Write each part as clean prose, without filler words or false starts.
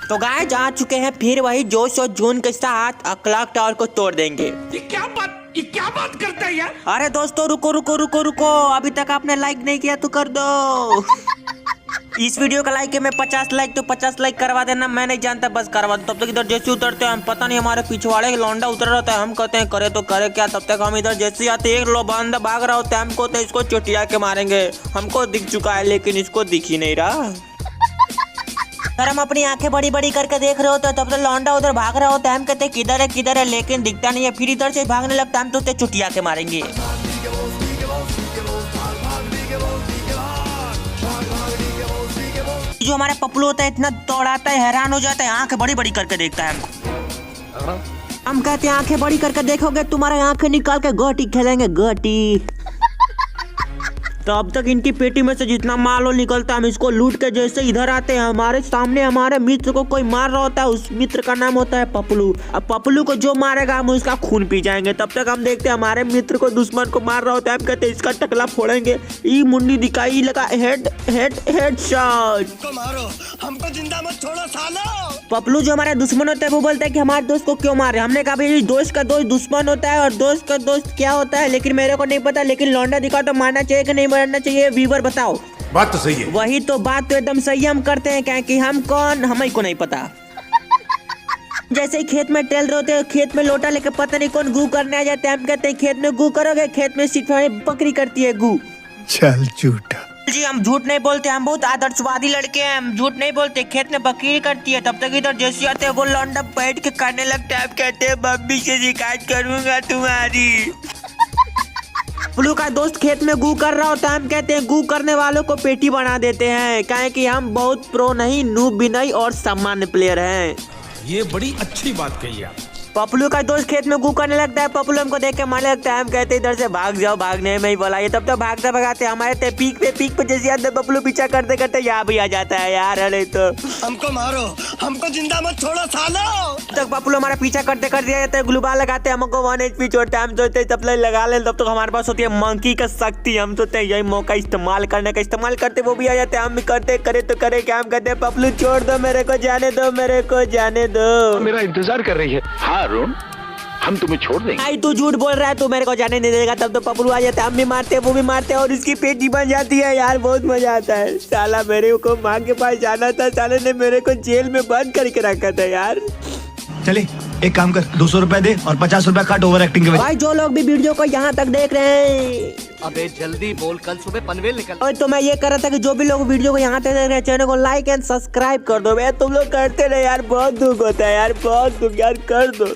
तो गाइस आ चुके हैं फिर वही जोश और जून के साथ क्लॉक टावर को तोड़ देंगे। ये क्या बात करता है यार। अरे दोस्तों रुको रुको रुको रुको, अभी तक आपने लाइक नहीं किया तो कर दो। इस वीडियो का लाइक है मैं 50 लाइक, तो 50 लाइक करवा देना। मैं नहीं जानता, बस करवा दो। तब तक इधर जैसे उतरते हैं हम, पता नहीं हमारे पिछवाड़े लौंडा उतर रहता है। हम कहते हैं करे तो करे क्या। तब तक हम इधर जैसे आते एक लो बंदा भाग रहा होता है, हम कहते हैं इसको चुटिया के मारेंगे। हमको दिख चुका है लेकिन इसको दिख ही नहीं रहा। सर हम अपनी आंखें बड़ी बड़ी करके देख रहे होते हैं, तब तो लौंडा उधर भाग रहा होता है। हम कहते हैं किधर है लेकिन दिखता नहीं है। फिर इधर से भागने लगता है, हम तो चुटिया के मारेंगे। जो हमारा पपलू होता है इतना दौड़ाता है, हैरान हो जाता है, आंखें बड़ी बड़ी करके देखता है हमको। हम कहते हैं आंखें बड़ी करके देखोगे तुम्हारे आंखें निकाल के गोटी खेलेंगे गोटी। तो अब तक इनकी पेटी में से जितना माल निकलता है हम इसको लूट के जैसे इधर आते हैं, हमारे सामने हमारे मित्र को कोई मार रहा होता है। उस मित्र का नाम होता है पपलू। अब पपलू को जो मारेगा हम उसका खून पी जाएंगे। तब तक हम देखते हैं हमारे मित्र को दुश्मन को मार रहा होता है, हम कहते हैं इसका टकला फोड़ेंगे। ई मुंडी दिखाई लगा, हेड शॉट। मारो हमको जिंदा मत छोड़ो सालो। पपलू जो हमारा दुश्मन होता है वो बोलता है कि हमारे दोस्त को क्यों मारे। हमने कहा भाई दोस्त का दोस्त दुश्मन होता है और दोस्त का दोस्त क्या होता है, लेकिन मेरे को नहीं पता। लेकिन लौंडा दिखा तो मारना चाहिए कि नहीं मारना चाहिए, व्यूअर बताओ। बात तो सही है। वही तो बात तो एकदम सही हम करते हैं, क्या कि हम कौन हमें को नहीं पता। जैसे ही खेत में टहल रहे होते हैं, खेत में लोटा लेके पता नहीं कौन गू करने आ जाते हैं। हम कहते हैं खेत में गू करोगे, खेत में सिर्फ बकरी करती है गू। चल झूठा जी हम झूठ नहीं बोलते, हम बहुत आदर्शवादी लड़के हैं, हम झूठ नहीं बोलते। खेत में बकरी करती है। तब तक इधर जैसे आते हैं वो लौंडा बैठ के करने लगता है। कहते हैं मम्मी से शिकायत करूंगा तुम्हारी। पपलू का दोस्त खेत में गू कर रहा होता है। हम कहते हैं गू करने वालों को पेटी बना देते हैं, क्या कि हम बहुत प्रो नहीं, नूब भी नहीं और सामान्य प्लेयर हैं। ये बड़ी अच्छी बात कही आप। पपलू का दोस्त खेत में गू करने लगता है। पपलू हमको देख के मारने लगता है। हम कहते हैं इधर से भाग जाओ, भागने में ही बोला ये। तब तक भागते भागते हमारे पीक पे जैसे आते पपलू पीछा करते करते यहाँ भी आ जाता है यार। अरे तो हमको मारो, हमको जिंदा मत छोड़ो सालो। तब पपलू हमारा पीछा करते करते आ जाता है। ग्लूबाल लगाते हैं, हमको 1 HP छोड़ता है। हम सोचते हैं तब लगा ले, तब तो हमारे पास होती है मंकी का शक्ति। हम सोचते हैं यही मौका इस्तेमाल करने का, इस्तेमाल करते वो भी आ जाते हैं। हम भी करते करे तो करे क्या। हम कहते हैं पपलू छोड़ दो, मेरे को जाने दो, मेरे को जाने दो। मेरा इंतजार कर रही है। हाँ अरुण, हम तुम्हें छोड़ देंगे। आई तू झूठ बोल रहा है, तू मेरे को जाने नहीं देगा। तब तो पपलू आ जाता है, हम भी मारते हैं वो भी मारते हैं और इसकी पेटी बन जाती है यार। बहुत मजा आता है। साला मेरे को माँ के पास जाना था, साले ने मेरे को जेल में बंद करके रखा था यार। चले एक काम कर, 200 रुपए दे और 50 रुपए काट ओवर एक्टिंग के वजह। भाई जो लोग भी वीडियो को यहाँ तक देख रहे हैं, अबे जल्दी बोल, कल सुबह पनवेल निकल। और तो मैं ये कर रहा था कि जो भी लोग वीडियो को यहाँ तक देख रहे हैं चैनल को लाइक एंड सब्सक्राइब कर दो। भैया तुम लोग करते रहे यार, बहुत दुख होता है यार, बहुत दुख यार, कर दो।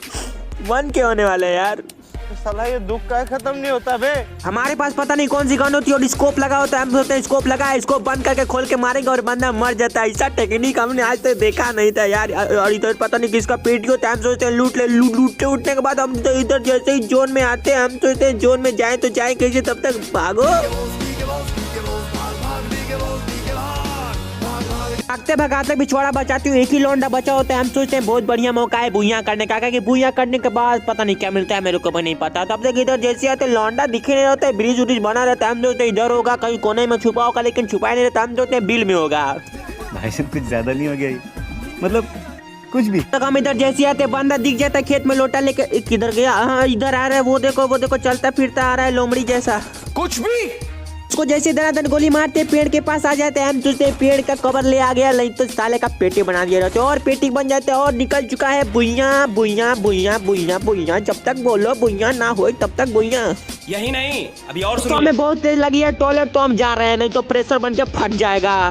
1 के होने वाले यार। साला ये दुख का खत्म नहीं होता बे। हमारे पास पता नहीं कौन सी गन होती है और स्कोप लगा होता है। हम सोचते हैं स्कोप लगा है, इसको बंद करके खोल के मारेंगे और बंदा मर जाता है। ऐसा टेक्निक हमने आज तक देखा नहीं था यार। और इधर पता नहीं किसका पेटी होता है। हम सोचते हैं लूटते उठने के बाद हम तो इधर जैसे ही जोन में आते हैं, हम सोचते हैं जोन में जाए तो जाए कैसे। तब तक भागो, भागते भगाते बिछवाड़ा बचाती हूँ। एक ही लौंडा बचा होता है। हम सोचते हैं बहुत बढ़िया मौका है भूया करने का, कि भूया करने के बाद पता नहीं क्या मिलता है, मेरे को भी नहीं पता। तब तक इधर जैसे आते लौंडा दिखे नहीं रहता है, ब्रिज उरिज बना रहता है। हम सोचते हैं इधर होगा, कहीं कोने में छुपा होगा, लेकिन छुपाया नहीं रहता। हम सोचते हैं बिल में होगा। भाई साहब कुछ ज्यादा नहीं हो गया ये? मतलब कुछ भी। तक हम इधर जैसे आते बंदा दिख जाता है खेत में लोटा लेके। किधर गया? हाँ इधर आ रहा है, वो देखो चलता फिरता आ रहा है लोमड़ी जैसा। कुछ भी उसको जैसे दरादर गोली मारते पेड़ के पास आ जाते हैं। हम सोचते पेड़ का कवर ले आ गया, नहीं तो साले का पेटी बना दिया रहते और पेटी बन जाते हैं। और निकल चुका है भुइया भुइया भुइया भुइया भुइया। जब तक बोलो भुइया ना हो तब तक भुइया। यही नहीं, अभी और तो हमें बहुत तेज लगी है टॉयलेट, तो हम जा रहे हैं, नहीं तो प्रेशर बन के फट जाएगा।